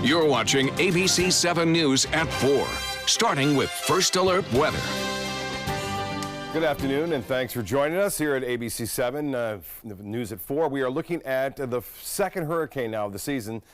You're watching ABC 7 News at 4, starting with First Alert Weather. Good afternoon, and thanks for joining us here at ABC 7 News at 4. We are looking at the second hurricane now of the season.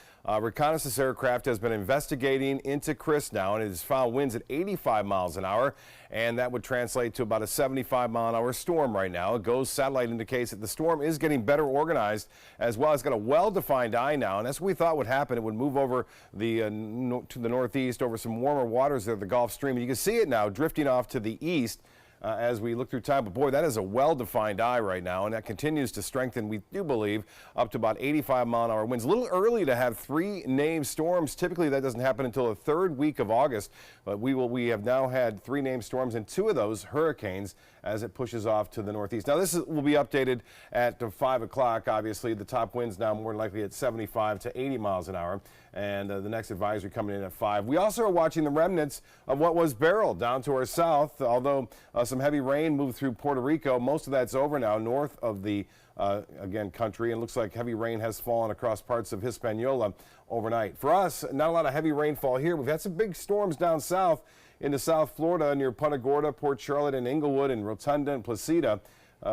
Reconnaissance aircraft has been investigating into Chris now, and it has found winds at 85 miles an hour, and that would translate to about a 75-mile-an-hour storm right now. GOES satellite indicates that the storm is getting better organized, as well as got a well-defined eye now, and that's what we thought would happen. It would move over to the northeast over some warmer waters of the Gulf Stream. And you can see it now drifting off to the east. As we look through time, but boy, that is a well-defined eye right now, and that continues to strengthen, we do believe, up to about 85-mile-an-hour winds. A little early to have 3 named storms. Typically, that doesn't happen until the 3rd week of August, but we have now had 3 named storms and 2 of those hurricanes as it pushes off to the northeast. Now, this will be updated at 5 o'clock, obviously. The top winds now more than likely at 75 to 80 miles an hour, and the next advisory coming in at 5. We also are watching the remnants of what was Beryl down to our south, although some heavy rain moved through Puerto Rico. Most of that's over now north of the, again, country, and looks like heavy rain has fallen across parts of Hispaniola overnight. For us, not a lot of heavy rainfall here. We've had some big storms down south into South Florida near Punta Gorda, Port Charlotte, and Inglewood, and Rotunda and Placida.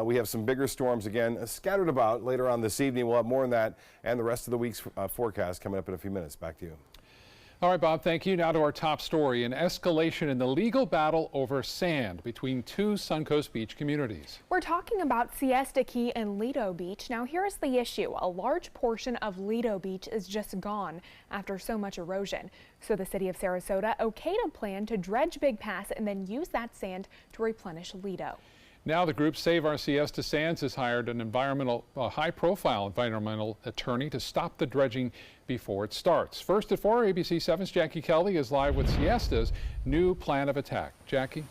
We have some bigger storms again scattered about later on this evening. We'll have more on that and the rest of the week's forecast coming up in a few minutes. Back to you. All right, Bob, thank you. Now to our top story, an escalation in the legal battle over sand between 2 Suncoast Beach communities. We're talking about Siesta Key and Lido Beach. Now, here's the issue. A large portion of Lido Beach is just gone after so much erosion. So the city of Sarasota okayed a plan to dredge Big Pass and then use that sand to replenish Lido. Now the group Save Our Siesta Sands has hired an high-profile environmental attorney to stop the dredging before it starts. First at 4, ABC 7's Jackie Kelly is live with Siesta's new plan of attack. Jackie?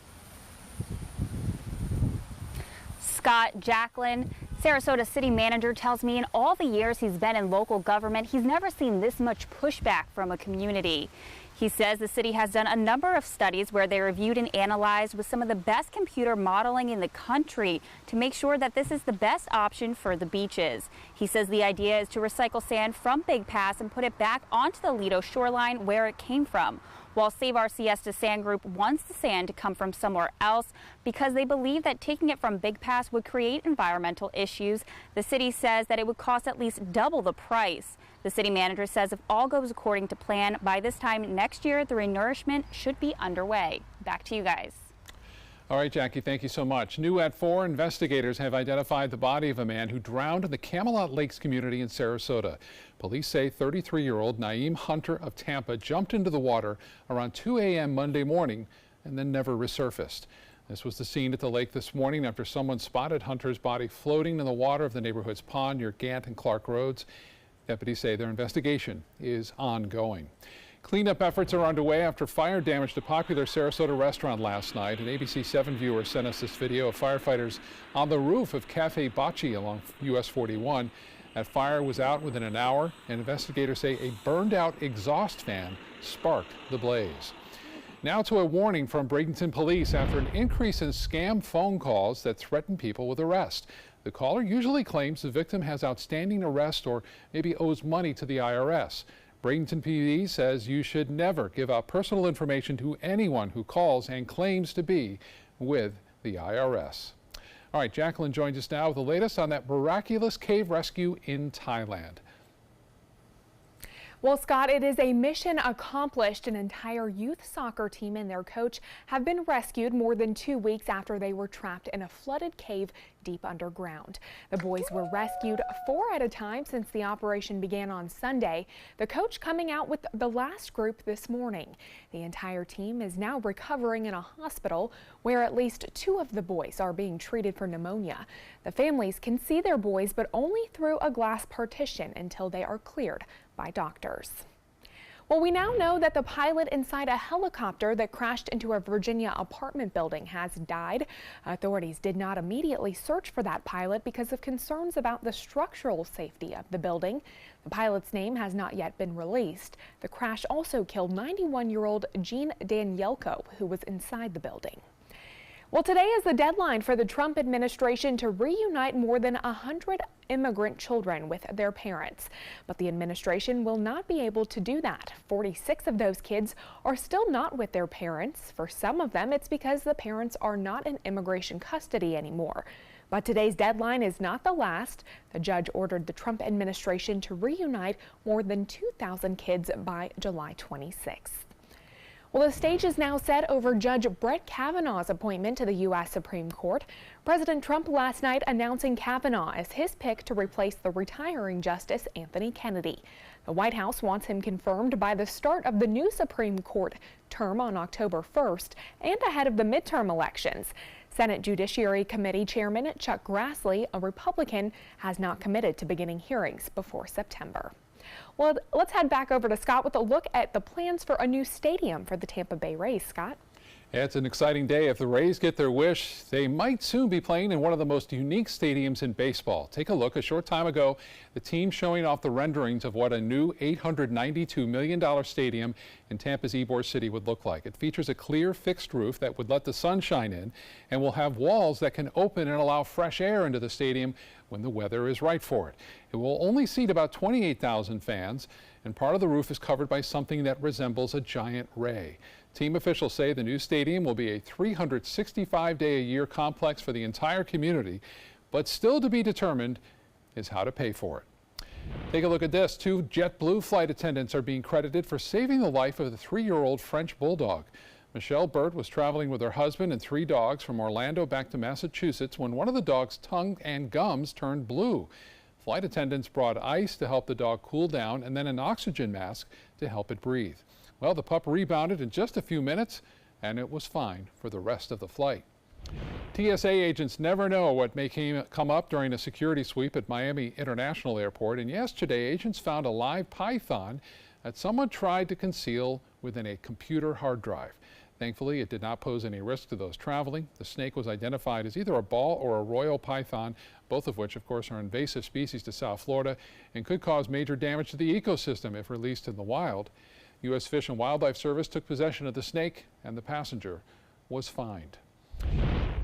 Scott, Jacqueline, Sarasota city manager tells me in all the years he's been in local government, he's never seen this much pushback from a community. He says the city has done a number of studies where they reviewed and analyzed with some of the best computer modeling in the country to make sure that this is the best option for the beaches. He says the idea is to recycle sand from Big Pass and put it back onto the Lido shoreline where it came from, while Save Our Siesta Sand Group wants the sand to come from somewhere else because they believe that taking it from Big Pass would create environmental issues. The city says that it would cost at least double the price. The city manager says if all goes according to plan, by this time next year, the renourishment should be underway. Back to you guys. All right, Jackie, thank you so much. New at 4, investigators have identified the body of a man who drowned in the Camelot Lakes community in Sarasota. Police say 33-year-old Naeem Hunter of Tampa jumped into the water around 2 a.m. Monday morning and then never resurfaced. This was the scene at the lake this morning after someone spotted Hunter's body floating in the water of the neighborhood's pond near Gant and Clark Roads. Deputies say their investigation is ongoing. Cleanup efforts are underway after fire damaged a popular Sarasota restaurant last night. An ABC 7 viewer sent us this video of firefighters on the roof of Cafe Bocce along US 41. That fire was out within an hour, and investigators say a burned out exhaust fan sparked the blaze. Now to a warning from Bradenton police after an increase in scam phone calls that threaten people with arrest. The caller usually claims the victim has outstanding arrest or maybe owes money to the IRS. Bradenton PD says you should never give out personal information to anyone who calls and claims to be with the IRS. All right, Jacqueline joins us now with the latest on that miraculous cave rescue in Thailand. Well, Scott, it is a mission accomplished. An entire youth soccer team and their coach have been rescued more than 2 weeks after they were trapped in a flooded cave deep underground. The boys were rescued 4 at a time since the operation began on Sunday, the coach coming out with the last group this morning. The entire team is now recovering in a hospital where at least 2 of the boys are being treated for pneumonia. The families can see their boys, but only through a glass partition until they are cleared by doctors. Well, we now know that the pilot inside a helicopter that crashed into a Virginia apartment building has died. Authorities did not immediately search for that pilot because of concerns about the structural safety of the building. The pilot's name has not yet been released. The crash also killed 91-year-old Jean Danielko, who was inside the building. Well, today is the deadline for the Trump administration to reunite more than 100 immigrant children with their parents. But the administration will not be able to do that. 46 of those kids are still not with their parents. For some of them, it's because the parents are not in immigration custody anymore. But today's deadline is not the last. The judge ordered the Trump administration to reunite more than 2,000 kids by July 26th. Well, the stage is now set over Judge Brett Kavanaugh's appointment to the U.S. Supreme Court. President Trump last night announcing Kavanaugh as his pick to replace the retiring Justice Anthony Kennedy. The White House wants him confirmed by the start of the new Supreme Court term on October 1st and ahead of the midterm elections. Senate Judiciary Committee Chairman Chuck Grassley, a Republican, has not committed to beginning hearings before September. Well, let's head back over to Scott with a look at the plans for a new stadium for the Tampa Bay Rays. Scott? It's an exciting day. If the Rays get their wish, they might soon be playing in one of the most unique stadiums in baseball. Take a look. A short time ago, the team showing off the renderings of what a new $892 million stadium in Tampa's Ybor City would look like. It features a clear fixed roof that would let the sun shine in and will have walls that can open and allow fresh air into the stadium when the weather is right for it. It will only seat about 28,000 fans, and part of the roof is covered by something that resembles a giant ray. Team officials say the new stadium will be a 365-day-a-year complex for the entire community, but still to be determined is how to pay for it. Take a look at this. 2 JetBlue flight attendants are being credited for saving the life of the 3-year-old French bulldog. Michelle Burt was traveling with her husband and 3 dogs from Orlando back to Massachusetts when one of the dog's tongue and gums turned blue. Flight attendants brought ice to help the dog cool down and then an oxygen mask to help it breathe. Well, the pup rebounded in just a few minutes, and it was fine for the rest of the flight. TSA agents never know what may come up during a security sweep at Miami International Airport, and yesterday agents found a live python that someone tried to conceal within a computer hard drive. Thankfully, it did not pose any risk to those traveling. The snake was identified as either a ball or a royal python, both of which, of course, are invasive species to South Florida and could cause major damage to the ecosystem if released in the wild. U.S. Fish and Wildlife Service took possession of the snake, and the passenger was fined.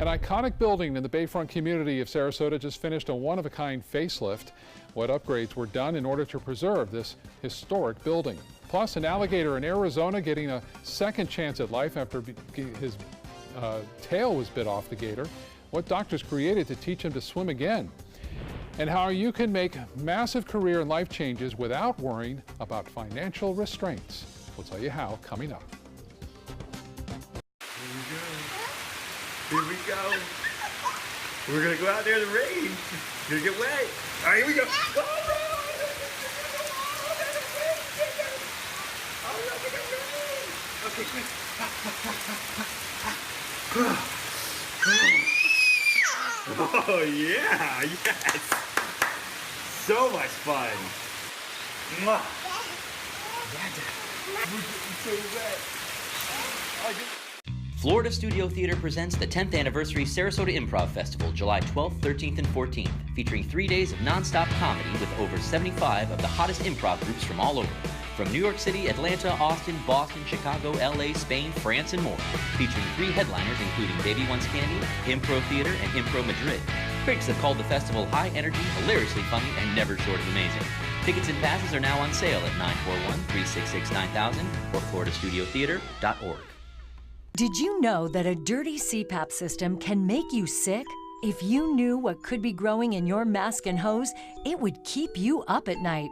An iconic building in the Bayfront community of Sarasota just finished a one-of-a-kind facelift. What upgrades were done in order to preserve this historic building? Plus, an alligator in Arizona getting a second chance at life after his tail was bit off the gator. What doctors created to teach him to swim again? And how you can make massive career and life changes without worrying about financial restraints. We'll tell you how coming up. Here we go. We're gonna go out there in the rain. Gonna get wet. All right, here we go. Okay, quick. Oh yeah, yes. So much fun. Mwah. So wet. Florida Studio Theater presents the 10th anniversary Sarasota Improv Festival, July 12th, 13th, and 14th, featuring 3 days of nonstop comedy with over 75 of the hottest improv groups from all over. From New York City, Atlanta, Austin, Boston, Chicago, LA, Spain, France, and more. Featuring 3 headliners including Baby Wants Candy, Impro Theater, and Impro Madrid. Critics have called the festival high energy, hilariously funny, and never short of amazing. Tickets and passes are now on sale at 941-366-9000 or floridastudiotheater.org. Did you know that a dirty CPAP system can make you sick? If you knew what could be growing in your mask and hose, it would keep you up at night.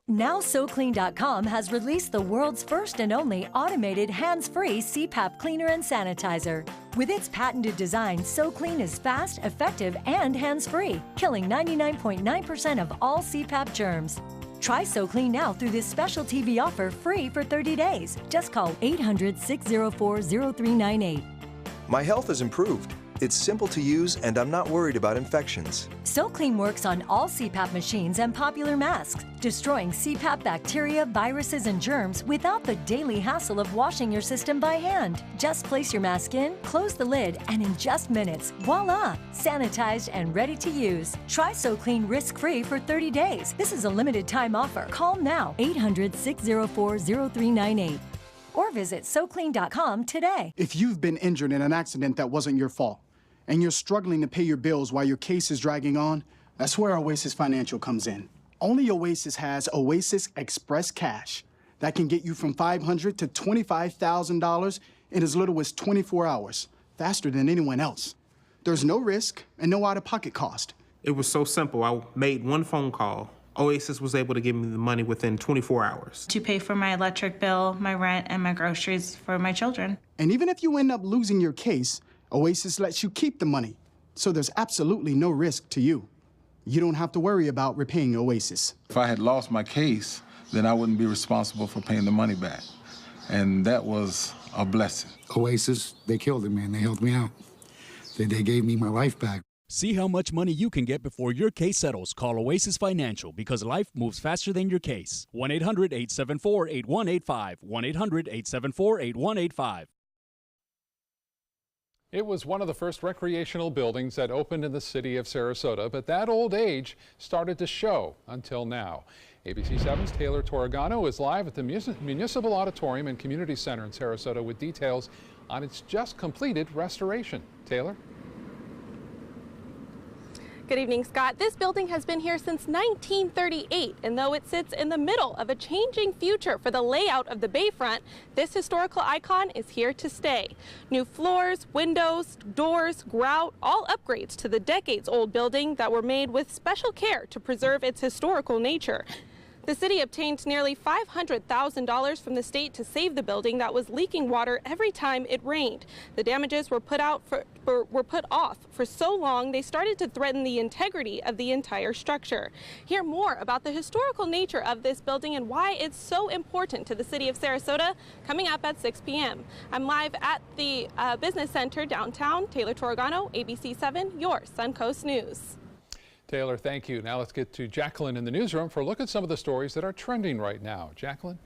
Now SoClean.com has released the world's first and only automated hands-free CPAP cleaner and sanitizer. With its patented design, SoClean is fast, effective, and hands-free, killing 99.9% of all CPAP germs. Try SoClean now through this special TV offer free for 30 days. Just call 800-604-0398. My health has improved. It's simple to use, and I'm not worried about infections. SoClean works on all CPAP machines and popular masks, destroying CPAP bacteria, viruses, and germs without the daily hassle of washing your system by hand. Just place your mask in, close the lid, and in just minutes, voila! Sanitized and ready to use. Try SoClean risk-free for 30 days. This is a limited time offer. Call now, 800-604-0398. or visit SoClean.com today. If you've been injured in an accident that wasn't your fault, and you're struggling to pay your bills while your case is dragging on, that's where Oasis Financial comes in. Only Oasis has Oasis Express Cash that can get you from $500 to $25,000 in as little as 24 hours, faster than anyone else. There's no risk and no out-of-pocket cost. It was so simple. I made one phone call. Oasis was able to give me the money within 24 hours. To pay for my electric bill, my rent, and my groceries for my children. And even if you end up losing your case, Oasis lets you keep the money, so there's absolutely no risk to you. You don't have to worry about repaying Oasis. If I had lost my case, then I wouldn't be responsible for paying the money back. And that was a blessing. Oasis, they killed it, man. They helped me out. They gave me my life back. See how much money you can get before your case settles. Call Oasis Financial, because life moves faster than your case. 1-800-874-8185. 1-800-874-8185. It was one of the first recreational buildings that opened in the city of Sarasota, but that old age started to show until now. ABC 7's Taylor Torregano is live at the Municipal Auditorium and Community Center in Sarasota with details on its just completed restoration. Taylor? Good evening, Scott. This building has been here since 1938, and though it sits in the middle of a changing future for the layout of the Bayfront, this historical icon is here to stay. New floors, windows, doors, grout, all upgrades to the decades-old building that were made with special care to preserve its historical nature. The city obtained nearly $500,000 from the state to save the building that was leaking water every time it rained. The damages were put off for so long they started to threaten the integrity of the entire structure. Hear more about the historical nature of this building and why it's so important to the city of Sarasota coming up at 6 p.m. I'm live at the Business Center downtown. Taylor Torregano, ABC 7, your Suncoast News. Taylor, thank you. Now let's get to Jacqueline in the newsroom for a look at some of the stories that are trending right now. Jacqueline?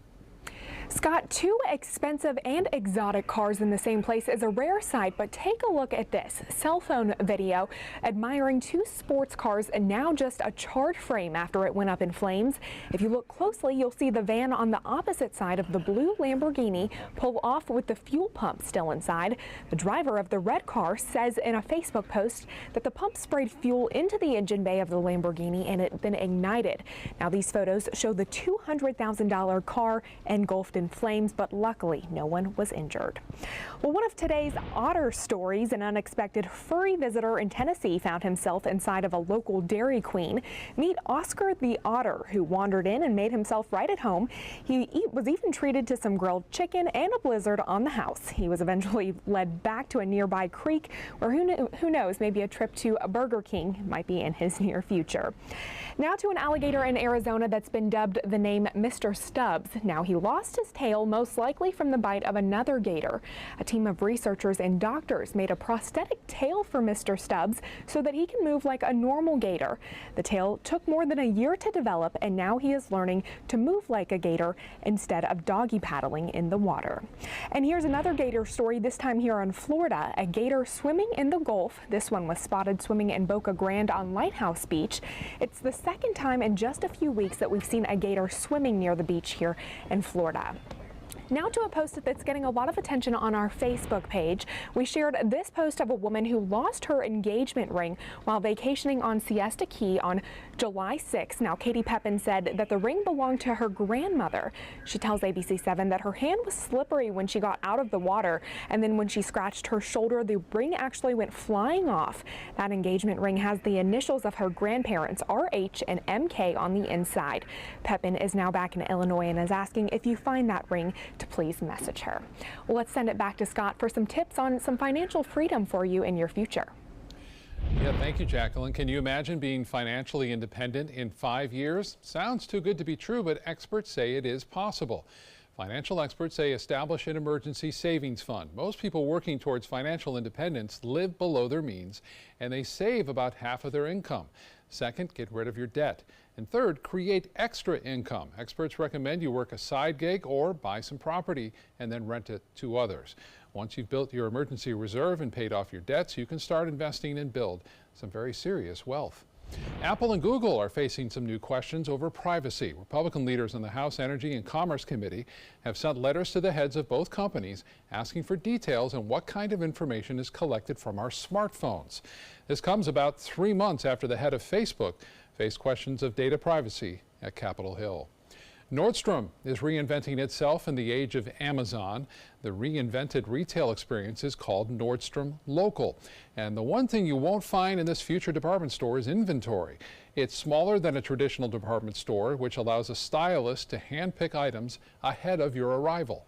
Scott, two expensive and exotic cars in the same place is a rare sight, but take a look at this cell phone video admiring two sports cars and now just a charred frame after it went up in flames. If you look closely, you'll see the van on the opposite side of the blue Lamborghini pull off with the fuel pump still inside. The driver of the red car says in a Facebook post that the pump sprayed fuel into the engine bay of the Lamborghini and it then ignited. Now these photos show the $200,000 car engulfed in flames, but luckily no one was injured. Well, one of today's otter stories, an unexpected furry visitor in Tennessee found himself inside of a local Dairy Queen. Meet Oscar the otter, who wandered in and made himself right at home. He was even treated to some grilled chicken and a blizzard on the house. He was eventually led back to a nearby creek where who knows, maybe a trip to a Burger King might be in his near future. Now to an alligator in Arizona that's been dubbed the name Mr. Stubbs. Now he lost his tail, most likely from the bite of another gator. A team of researchers and doctors made a prosthetic tail for Mr. Stubbs so that he can move like a normal gator. The tail took more than a year to develop, and now he is learning to move like a gator instead of doggy paddling in the water. And here's another gator story, this time here in Florida. A gator swimming in the Gulf. This one was spotted swimming in Boca Grande on Lighthouse Beach. It's the second time in just a few weeks that we've seen a gator swimming near the beach here in Florida. Now to a post that's getting a lot of attention on our Facebook page. We shared this post of a woman who lost her engagement ring while vacationing on Siesta Key on July 6th. Now, Katie Pepin said that the ring belonged to her grandmother. She tells ABC 7 that her hand was slippery when she got out of the water, and then when she scratched her shoulder, the ring actually went flying off. That engagement ring has the initials of her grandparents, RH and MK, on the inside. Pepin is now back in Illinois and is asking if you find that ring to please message her. Well, let's send it back to Scott for some tips on some financial freedom for you in your future. Yeah, thank you, Jacqueline. Can you imagine being financially independent in 5 years? Sounds too good to be true, but experts say it is possible. Financial experts say establish an emergency savings fund. Most people working towards financial independence live below their means, and they save about half of their income. Second, get rid of your debt. And third, create extra income. Experts recommend you work a side gig or buy some property and then rent it to others. Once you've built your emergency reserve and paid off your debts, you can start investing and build some very serious wealth. Apple and Google are facing some new questions over privacy. Republican leaders in the House Energy and Commerce Committee have sent letters to the heads of both companies asking for details on what kind of information is collected from our smartphones. This comes about 3 months after the head of Facebook faced questions of data privacy at Capitol Hill. Nordstrom is reinventing itself in the age of Amazon. The reinvented retail experience is called Nordstrom Local. And the one thing you won't find in this future department store is inventory. It's smaller than a traditional department store, which allows a stylist to handpick items ahead of your arrival.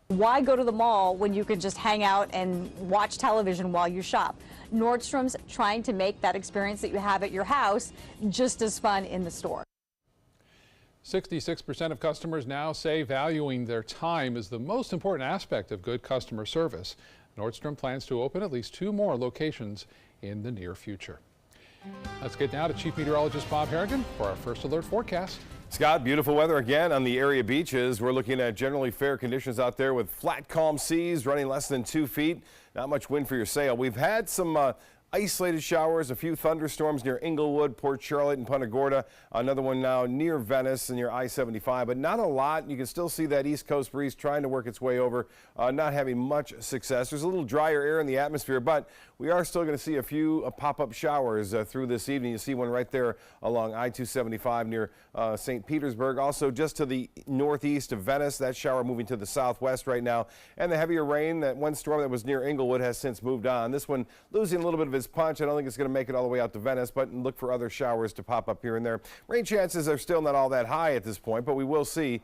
Why go to the mall when you can just hang out and watch television while you shop? Nordstrom's trying to make that experience that you have at your house just as fun in the store. 66% of customers now say valuing their time is the most important aspect of good customer service. Nordstrom plans to open at least 2 more locations in the near future. Let's get now to Chief Meteorologist Bob Harrigan for our first alert forecast. Scott, beautiful weather again on the area beaches. We're looking at generally fair conditions out there with flat, calm seas running less than 2 feet. Not much wind for your sail. We've had some isolated showers, a few thunderstorms near Inglewood, Port Charlotte, and Punta Gorda. Another one now near Venice and near I-75, but not a lot. You can still see that east coast breeze trying to work its way over, not having much success. There's a little drier air in the atmosphere, but we are still going to see a few pop-up showers through this evening. You see one right there along I-275 near St. Petersburg. Also just to the northeast of Venice, that shower moving to the southwest right now. And the heavier rain, that one storm that was near Inglewood has since moved on. This one losing a little bit of its punch. I don't think it's going to make it all the way out to Venice, but look for other showers to pop up here and there. Rain chances are still not all that high at this point, but we will see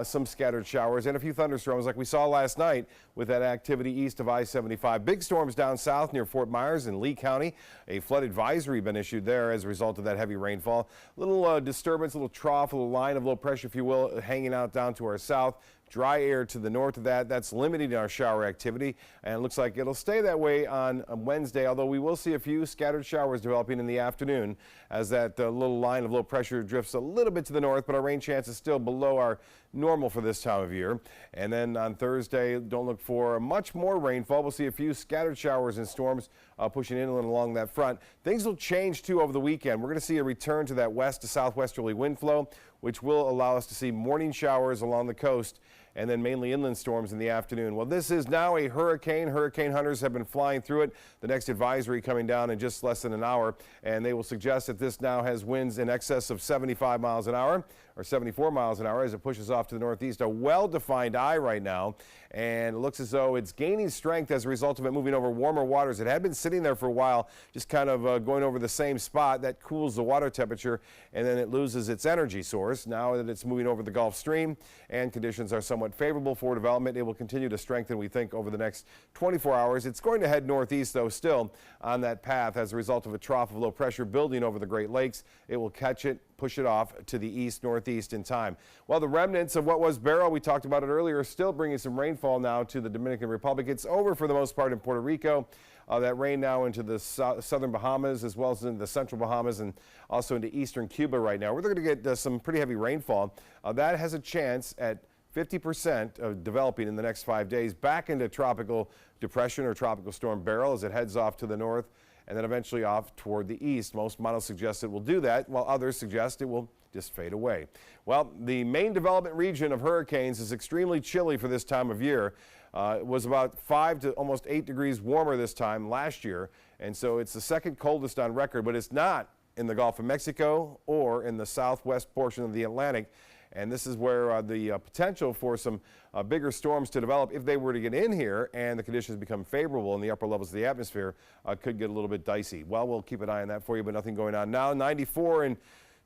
some scattered showers and a few thunderstorms like we saw last night with that activity east of I-75. Big storms down south near Fort Myers in Lee County. A flood advisory been issued there as a result of that heavy rainfall. Little disturbance, a little trough, a little line of low pressure, if you will, hanging out down to our south. Dry air to the north of that. That's limiting our shower activity, and it looks like it'll stay that way on Wednesday, although we will see a few scattered showers developing in the afternoon as that little line of low pressure drifts a little bit to the north, but our rain chance is still below our normal for this time of year. And then on Thursday, don't look for much more rainfall. We'll see a few scattered showers and storms pushing inland along that front. Things will change too over the weekend. We're going to see a return to that west to southwesterly wind flow, which will allow us to see morning showers along the coast and then mainly inland storms in the afternoon. Well, this is now a hurricane. Hurricane hunters have been flying through it. The next advisory coming down in just less than an hour, and they will suggest that this now has winds in excess of 75 miles an hour or 74 miles an hour as it pushes off to the northeast. A well-defined eye right now, and it looks as though it's gaining strength as a result of it moving over warmer waters. It had been sitting there for a while, just kind of going over the same spot. That cools the water temperature, and then it loses its energy source. Now that it's moving over the Gulf Stream and conditions are somewhat favorable for development, it will continue to strengthen, we think, over the next 24 hours. It's going to head northeast, though, still on that path as a result of a trough of low pressure building over the Great Lakes. It will catch it, push it off to the east-northeast in time. Well, the remnants of what was Beryl, we talked about it earlier, are still bringing some rainfall now to the Dominican Republic. It's over for the most part in Puerto Rico. That rain now into the southern Bahamas as well as into the central Bahamas and also into eastern Cuba right now. We're going to get some pretty heavy rainfall. That has a chance at 50% of developing in the next 5 days back into tropical depression or tropical storm Beryl as it heads off to the north and then eventually off toward the east. Most models suggest it will do that, while others suggest it will just fade away. Well, the main development region of hurricanes is extremely chilly for this time of year. It was about 5 to almost 8 degrees warmer this time last year, and so it's the second coldest on record, but it's not in the Gulf of Mexico or in the southwest portion of the Atlantic. And this is where the potential for some bigger storms to develop, if they were to get in here and the conditions become favorable in the upper levels of the atmosphere, could get a little bit dicey. Well, we'll keep an eye on that for you, but nothing going on now. 94 in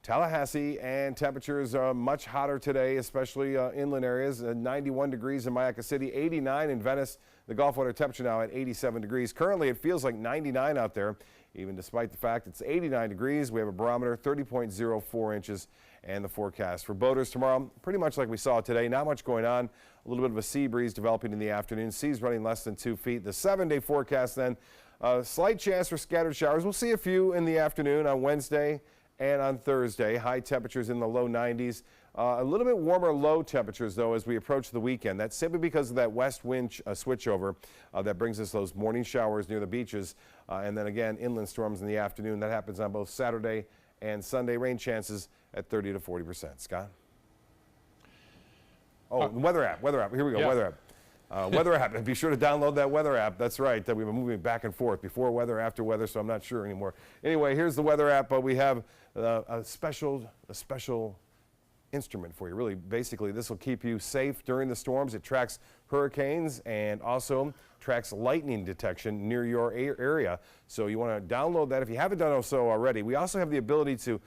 Tallahassee, and temperatures are much hotter today, especially inland areas. 91 degrees in Mayaca City, 89 in Venice. The Gulf water temperature now at 87 degrees. Currently, it feels like 99 out there, even despite the fact it's 89 degrees. We have a barometer, 30.04 inches. And the forecast for boaters tomorrow, pretty much like we saw today. Not much going on. A little bit of a sea breeze developing in the afternoon. Seas running less than 2 feet. The 7-day forecast then, slight chance for scattered showers. We'll see a few in the afternoon on Wednesday and on Thursday. High temperatures in the low 90s. A little bit warmer low temperatures, though, as we approach the weekend. That's simply because of that west wind switchover that brings us those morning showers near the beaches. And then again, inland storms in the afternoon. That happens on both Saturday and Sunday. Rain chances at 30 to 40%. Scott? Oh, weather app. Here we go, yeah. Weather app. Weather app. Be sure to download that weather app. That's right. We've been moving back and forth, before weather, after weather, so I'm not sure anymore. Anyway, here's the weather app. We have a special instrument for you. Really, basically, this will keep you safe during the storms. It tracks hurricanes and also tracks lightning detection near your area. So you want to download that if you haven't done so already. We also have the ability to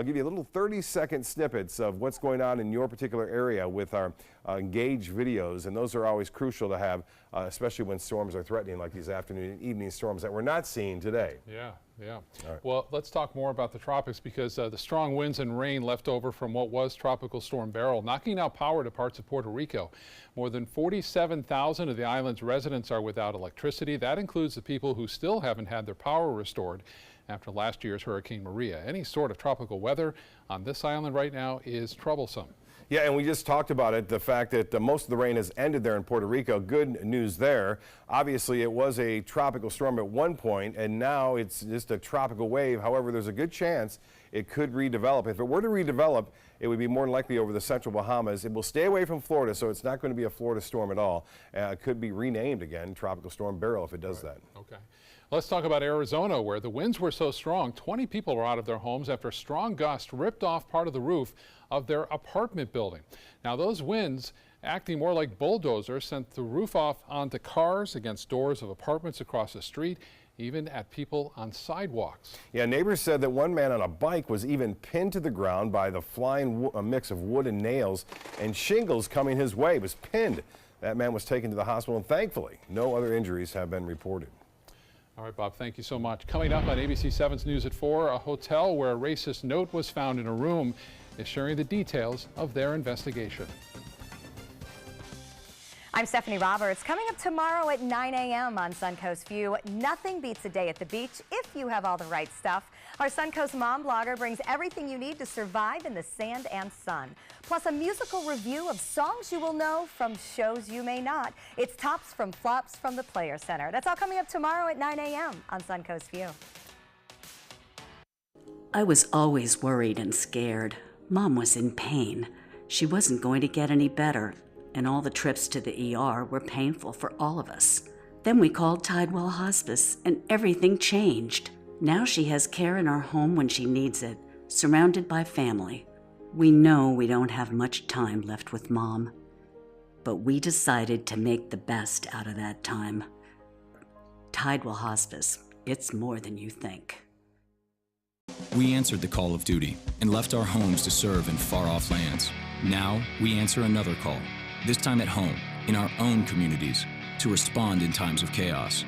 give you a little 30-second snippets of what's going on in your particular area with our Engage videos, and those are always crucial to have, especially when storms are threatening, like these afternoon and evening storms that we're not seeing today. Yeah. All right. Well, let's talk more about the tropics, because the strong winds and rain left over from what was Tropical Storm Beryl, knocking out power to parts of Puerto Rico. More than 47,000 of the island's residents are without electricity. That includes the people who still haven't had their power restored after last year's Hurricane Maria. Any sort of tropical weather on this island right now is troublesome. Yeah, and we just talked about it, the fact that most of the rain has ended there in Puerto Rico. Good news there. Obviously, it was a tropical storm at one point, and now it's just a tropical wave. However, there's a good chance it could redevelop. If it were to redevelop, it would be more than likely over the central Bahamas. It will stay away from Florida, so it's not going to be a Florida storm at all. It could be renamed again, Tropical Storm Beryl, if it does that. Okay. Let's talk about Arizona, where the winds were so strong, 20 people were out of their homes after a strong gust ripped off part of the roof of their apartment building. Now, those winds, acting more like bulldozers, sent the roof off onto cars, against doors of apartments across the street, even at people on sidewalks. Yeah, neighbors said that one man on a bike was even pinned to the ground by the flying mix of wood and nails and shingles coming his way. He was pinned. That man was taken to the hospital, and thankfully, no other injuries have been reported. All right, Bob, thank you so much. Coming up on ABC 7's News at 4, a hotel where a racist note was found in a room is sharing the details of their investigation. I'm Stephanie Roberts. Coming up tomorrow at 9 a.m. on Suncoast View, nothing beats a day at the beach if you have all the right stuff. Our Suncoast Mom blogger brings everything you need to survive in the sand and sun. Plus a musical review of songs you will know from shows you may not. It's tops from flops from the Player Center. That's all coming up tomorrow at 9 a.m. on Suncoast View. I was always worried and scared. Mom was in pain. She wasn't going to get any better, and all the trips to the ER were painful for all of us. Then we called Tidewell Hospice, and everything changed. Now she has care in our home when she needs it, surrounded by family. We know we don't have much time left with Mom, but we decided to make the best out of that time. Tidewell Hospice, it's more than you think. We answered the call of duty and left our homes to serve in far-off lands. Now we answer another call, this time at home, in our own communities, to respond in times of chaos,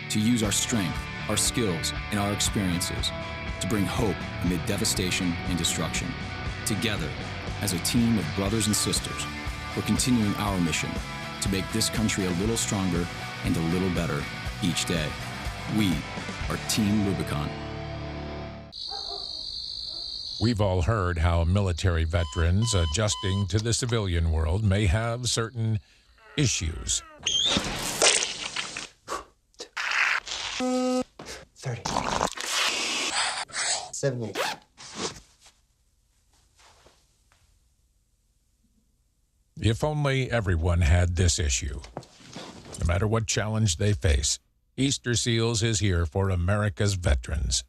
to use our strength, our skills, and our experiences to bring hope amid devastation and destruction. Together, as a team of brothers and sisters, we're continuing our mission to make this country a little stronger and a little better each day. We are Team Rubicon. We've all heard how military veterans adjusting to the civilian world may have certain issues. 30. 78. If only everyone had this issue. No matter what challenge they face, Easter Seals is here for America's veterans.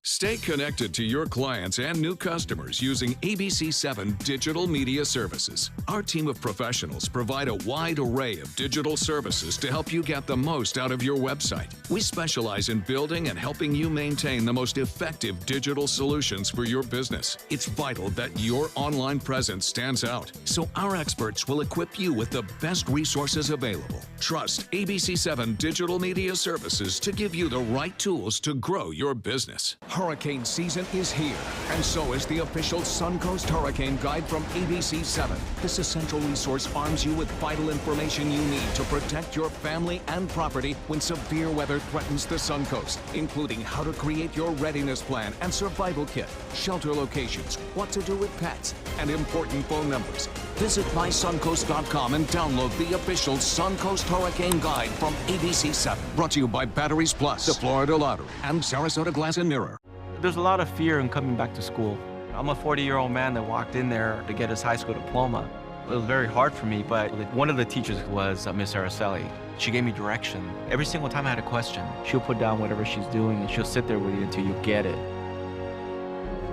Stay connected to your clients and new customers using ABC7 Digital Media Services. Our team of professionals provide a wide array of digital services to help you get the most out of your website. We specialize in building and helping you maintain the most effective digital solutions for your business. It's vital that your online presence stands out, so our experts will equip you with the best resources available. Trust ABC7 Digital Media Services to give you the right tools to grow your business. Hurricane season is here, and so is the official Suncoast Hurricane Guide from ABC 7. This essential resource arms you with vital information you need to protect your family and property when severe weather threatens the Suncoast, including how to create your readiness plan and survival kit, shelter locations, what to do with pets, and important phone numbers. Visit mysuncoast.com and download the official Suncoast Hurricane Guide from ABC 7. Brought to you by Batteries Plus, the Florida Lottery, and Sarasota Glass and Mirror. There's a lot of fear in coming back to school. I'm a 40-year-old man that walked in there to get his high school diploma. It was very hard for me, but one of the teachers was Miss Araceli. She gave me direction. Every single time I had a question, she'll put down whatever she's doing and she'll sit there with you until you get it.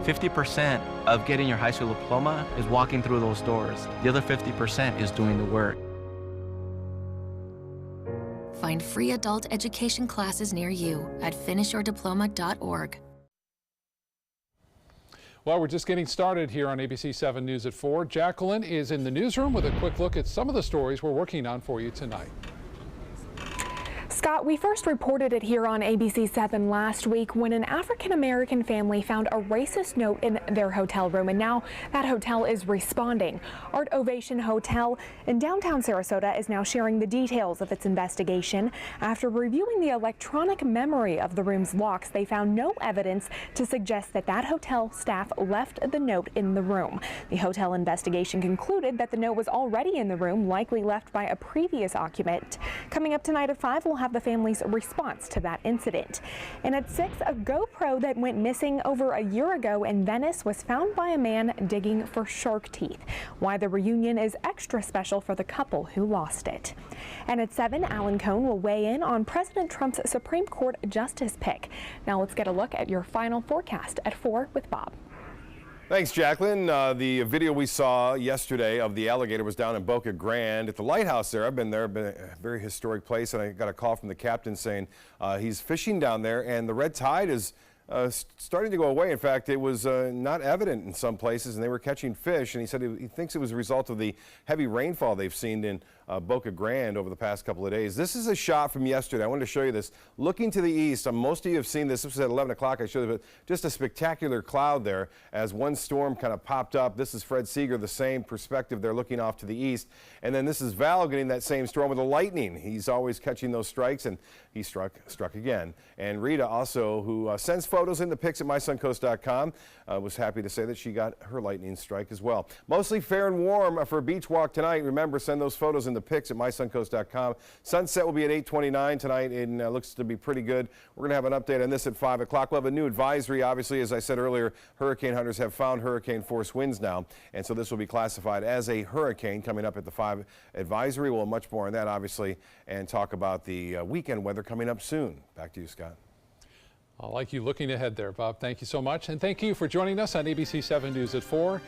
50% of getting your high school diploma is walking through those doors. The other 50% is doing the work. Find free adult education classes near you at finishyourdiploma.org. Well, we're just getting started here on ABC 7 News at 4. Jacqueline is in the newsroom with a quick look at some of the stories we're working on for you tonight. Scott, we first reported it here on ABC 7 last week when an African-American family found a racist note in their hotel room, and now that hotel is responding. Art Ovation Hotel in downtown Sarasota is now sharing the details of its investigation. After reviewing the electronic memory of the room's locks, they found no evidence to suggest that that hotel staff left the note in the room. The hotel investigation concluded that the note was already in the room, likely left by a previous occupant. Coming up tonight at 5, we'll have the family's response to that incident. And at 6, a GoPro that went missing over a year ago in Venice was found by a man digging for shark teeth. Why the reunion is extra special for the couple who lost it. And at 7, Alan Cohn will weigh in on President Trump's Supreme Court justice pick. Now let's get a look at your final forecast at 4 with Bob. Thanks, Jacqueline. The video we saw yesterday of the alligator was down in Boca Grande at the lighthouse there. I've been there, been a very historic place, and I got a call from the captain saying he's fishing down there, and the red tide is starting to go away. In fact, it was not evident in some places, and they were catching fish, and he said he thinks it was a result of the heavy rainfall they've seen in Boca Grande over the past couple of days. This is a shot from yesterday. I wanted to show you this. Looking to the east, most of you have seen this. This was at 11 o'clock. I showed you, but just a spectacular cloud there as one storm kind of popped up. This is Fred Seeger, the same perspective. They're looking off to the east. And then this is Val getting that same storm with the lightning. He's always catching those strikes, and he struck again. And Rita also, who sends photos in the pics at mysuncoast.com, was happy to say that she got her lightning strike as well. Mostly fair and warm for a beach walk tonight. Remember, send those photos in the pics at mysuncoast.com. Sunset will be at 8:29 tonight, and looks to be pretty good. We're going to have an update on this at 5 o'clock. We'll have a new advisory. Obviously, as I said earlier, hurricane hunters have found hurricane force winds now, and so this will be classified as a hurricane coming up at the 5 advisory. We'll have much more on that, obviously, and talk about the weekend weather coming up soon. Back to you, Scott. I like you looking ahead there, Bob. Thank you so much. And thank you for joining us on ABC 7 News at 4.